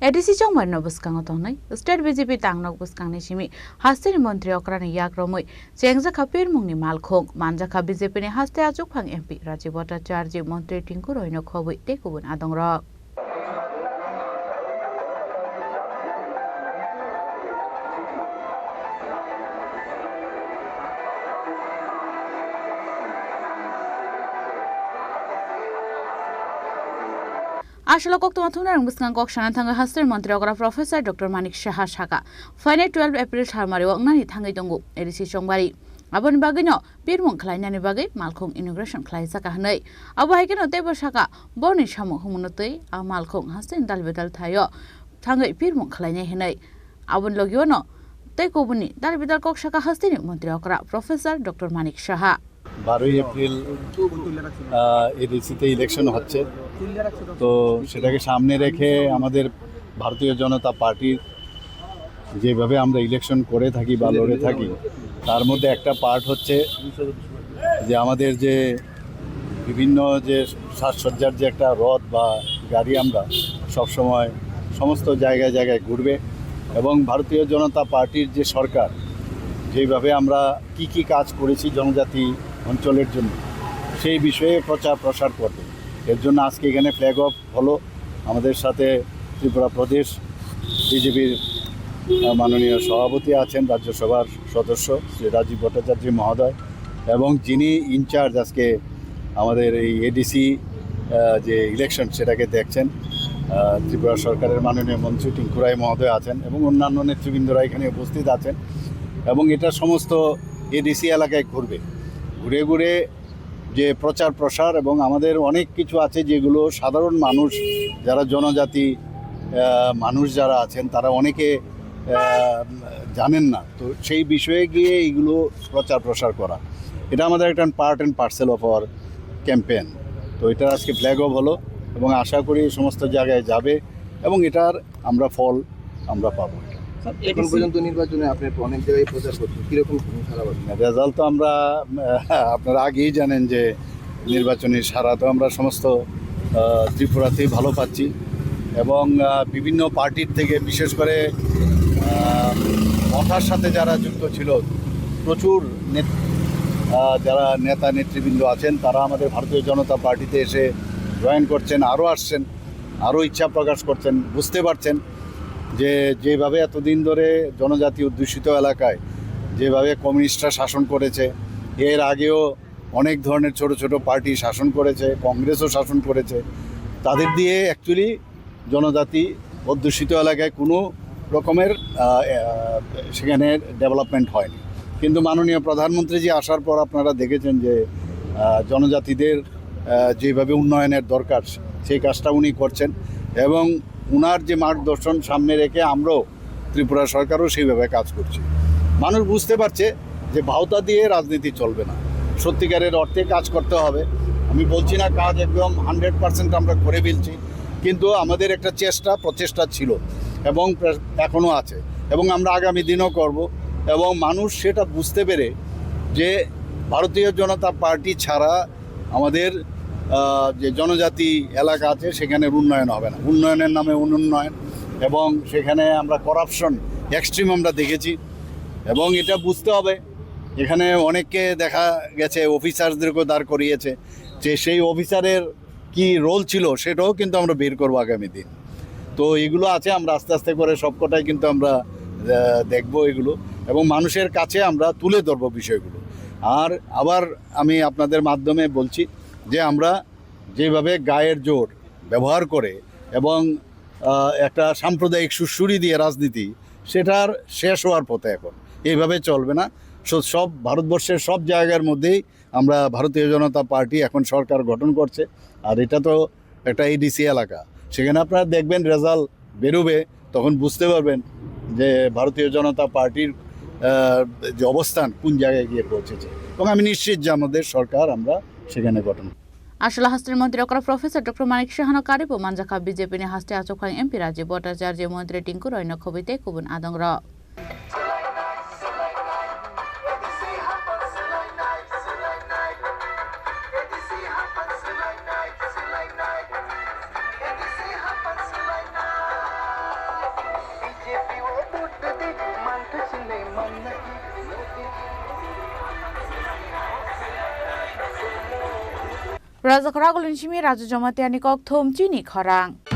ADC chowmein बुस्कांग तोहनै state BJP तांगनक बुस्कांगनि Simi हास्तेनि मन्त्री अक्रानि याग्रमै चेंगजाखा पेरमुंनि मालखों मानजाखा बीजेपीनि हास्ते आजुकफां MP Rajiv Bhattacharya मन्त्री टिंकु रयनो खबै टेकुबुन आदंर आशलকক तमाथुना रंगबुस्कांग कक्षाना थांगा हास्तेर मन्त्री अग्रा प्रोफेसर डॉक्टर मानिक साहा साका फाइने 12 एप्रिल थारमारिव अंगनानि थांगै दंगु एडिसी चंबारि आबोनि बागैनो बिरमुं खलायनानि बागै मालखों इनोग्रेशन खलाय जाका हनै आबो हायकेनो तेबो साका बरनि सामु हुमुनतै आ मालखों हास्तेन दालबेदाल थायो थांगै बिरमुं खलायनाय हनै आबोन लगियोनो तैकोबुनि दालबेदाल कक्षाका हास्तेनि मन्त्री अग्रा professor doctor Manik Saha 12 April এডিসিতে ইলেকশন হচ্ছে তো সেটাকে সামনে রেখে আমাদের ভারতীয় জনতা পার্টির যেভাবে আমরা ইলেকশন করে থাকি বা লড়ে থাকি তার মধ্যে একটা পার্ট হচ্ছে যে আমাদের যে বিভিন্ন যে সাজসজ্জার যে একটা রথ বা গাড়ি আমরা সবসময় সমস্ত জায়গায় জায়গায় ঘুরবে এবং ভারতীয় জনতা পার্টির যে সরকার যেভাবে আমরা কি কাজ করেছি জনজাতি অঞ্চলের জন্য সেই বিষয়ে প্রচার প্রসার করবে এর জন্য আজকে এখানে ফ্ল্যাগ অফ হলো আমাদের সাথে ত্রিপুরা প্রদেশ বিজেপির মাননীয় সভাপতি আছেন রাজ্যসভার সদস্য শ্রী রাজীব ভট্টাচার্য মহোদয় এবং যিনি ইনচার্জ আজকে আমাদের এই এডিসি যে ইলেকশন সেটাকে দেখছেন ত্রিপুরা সরকারের মাননীয় মন্ত্রী টিঙ্কু রায় মহোদয় আছেন এবং অন্যান্য নেতৃবৃন্দরা এখানে উপস্থিত আছেন এবং এটা সমস্ত এডিসি এলাকায় ঘুরবে ঘুরে ঘুরে যে প্রচার প্রসার এবং আমাদের অনেক কিছু আছে যেগুলো সাধারণ মানুষ যারা জনজাতি মানুষ যারা আছেন তারা অনেকে জানেন না তো সেই বিষয়ে গিয়ে এইগুলো প্রচার প্রসার করা এটা আমাদের একটা part and parcel of our campaign তো এটা আজকে ফ্ল্যাগ অফ হলো এবং আশা করি সমস্ত জায়গায় যাবে এবং এটার আমরা ফল আমরা পাবো এখন পর্যন্ত নির্বাচনে আপনি অনেক জায়গায় প্রচার করছেন কীরকম রেজাল্ট তো আমরা আপনারা আগেই জানেন যে নির্বাচনী সারা তো আমরা সমস্ত ত্রিপুরাতেই ভালো পাচ্ছি এবং বিভিন্ন পার্টির থেকে বিশেষ করে মথার সাথে যারা যুক্ত ছিল প্রচুর যারা নেতা নেতৃবৃন্দ আছেন তারা আমাদের ভারতীয় জনতা পার্টিতে এসে জয়েন করছেন আরও আসছেন আরও ইচ্ছা প্রকাশ করছেন বুঝতে পারছেন যে যেভাবে এতদিন ধরে জনজাতি অধ্যুষিত এলাকায় যেভাবে কমিউনিস্টরা শাসন করেছে এর আগেও অনেক ধরনের ছোট ছোট পার্টি শাসন করেছে কংগ্রেসও শাসন করেছে তাদের দিয়ে অ্যাকচুয়ালি জনজাতি অধ্যুষিত এলাকায় কোনো রকমের সেখানে ডেভেলপমেন্ট হয়নি কিন্তু মাননীয় প্রধানমন্ত্রী আসার পর আপনারা দেখেছেন যে জনজাতিদের যেভাবে উন্নয়নের দরকার সেই কাজটা উনি করছেন এবং উনার যে মার্গদর্শন সামনে রেখে আমরাও ত্রিপুরা সরকারও সেইভাবে কাজ করছি মানুষ বুঝতে পারছে যে ভাওতা দিয়ে রাজনীতি চলবে না সত্যিকারের অর্থে কাজ করতে হবে আমি বলছি না কাজ একদম 100% আমরা করে ফেলছি কিন্তু আমাদের একটা প্রচেষ্টা ছিল এবং এখনও আছে এবং আমরা আগামী দিনও করব এবং মানুষ সেটা বুঝতে পেরে যে ভারতীয় জনতা পার্টি ছাড়া আমাদের যে জনজাতি এলাকা আছে সেখানে উন্নয়ন হবে না উন্নয়নের নামে অনুন্নয়ন এবং সেখানে আমরা করাপশন এক্সট্রিম আমরা দেখেছি এবং এটা বুঝতে হবে এখানে অনেককে দেখা গেছে অফিসারদেরকেও দাঁড় করিয়েছে যে সেই অফিসারের কি রোল ছিল সেটাও কিন্তু আমরা বের করবো আগামী দিন তো এগুলো আছে আমরা আস্তে আস্তে করে সবকটাই কিন্তু আমরা দেখব এগুলো এবং মানুষের কাছে আমরা তুলে ধরবো বিষয়গুলো আর আবার আমি আপনাদের মাধ্যমে বলছি যে আমরা যেভাবে গায়ের জোর ব্যবহার করে এবং একটা সাম্প্রদায়িক সুরসুরি দিয়ে রাজনীতি সেটার শেষ হওয়ার পথে এখন এইভাবে চলবে না সব ভারতবর্ষের সব জায়গার মধ্যেই আমরা ভারতীয় জনতা পার্টি এখন সরকার গঠন করছে আর এটা তো একটা এডিসি এলাকা সেখানে আপনারা দেখবেন রেজাল্ট বেরোবে তখন বুঝতে পারবেন যে ভারতীয় জনতা পার্টির যে অবস্থান কোন জায়গায় গিয়ে পৌঁছেছে এবং আমি নিশ্চিত যে আমাদের সরকার আমরা সেখানে গঠন आशला हस्तेर मन्त्री अक्रा प्रोफेसर डॉक्टर मानिक साहानो कारिबो मानजाखा बीजेपी ने हस्ते आचोखां एमपी राजीव भट्टाचार्य मन्त्री Tinku रयनो खबैते कुबुन आदंग्र Raja Karagulinsimi Raja Jamatiani Kok Thom Chini Kharang.